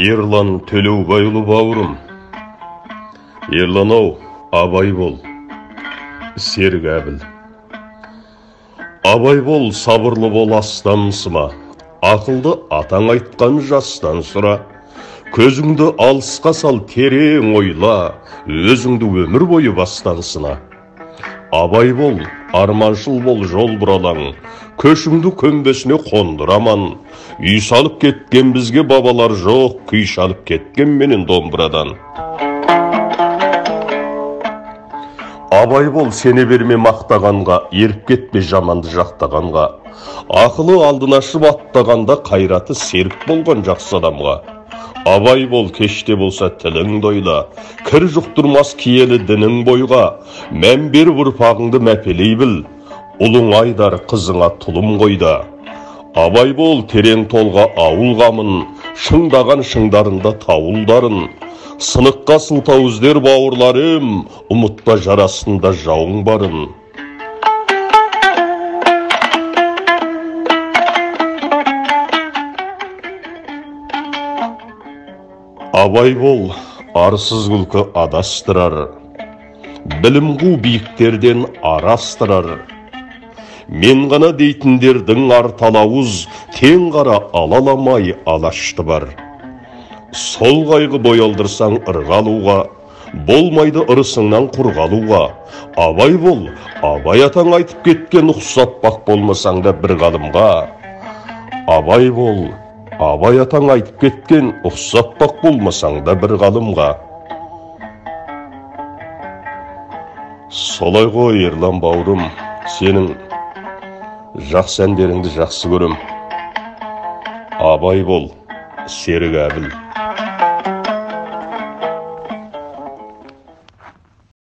Ерлан Төлеубайұлы бауырым. Ерлан-ау, абай бол, серік әбіл. Абай бол, сабырлы бол, астан сыма. Ақылды атаң айтқан жастан сұра. Көзіңді алысқа сал, терең ойла, өзіңді өмір бойы бастан сына. Абай бол, арманшыл бол, жол бұралаң, көшіңді көмбесіне қондыраман. Үй салып кеткен бізге бабалар жоқ, күй шалып кеткен менен домбырадан. Абай бол, сене берме мақтағанға, еріп кетпе жаманды жақтағанға. Ақылы алдын ашып аттағанда, қайраты серік болған жақсы адамға. Абай бол, кеште болса тіліңді ойла, кір жұқтырмас киелі дінің бойға. Мән беріп ұрпағыңды мәпелей біл, ұлың айдар қызыңа тұлым қойда. Абай бол, терең толға ауыл қамын, шыңдаған шыңдарында тауылдарын. Сыныққа сылтау іздер бауырларым, ұмытпа жарасында жауың барын. Абай бол, арсыз күлкі адастырар, білім қу биіктерден арастырар. Мен ғана дейтіндердің арталауыз, тең қара алаламай алашты бар. Сол қайғы боялдырсаң ырғалуға, болмайды ырысыңнан құрғалуға. Абай бол, абай атаң айтып кеткен, ұқсап бақ болмасаң да бір ғалымға. Абай бол, абай атаң айтып кеткен, ұқсап бақ болмасаң да бір ғалымға. Солай ғой, Ерлан бауырым, сенің жақсы әндеріңді жақсы көрем. Абай бол, серік әбіл.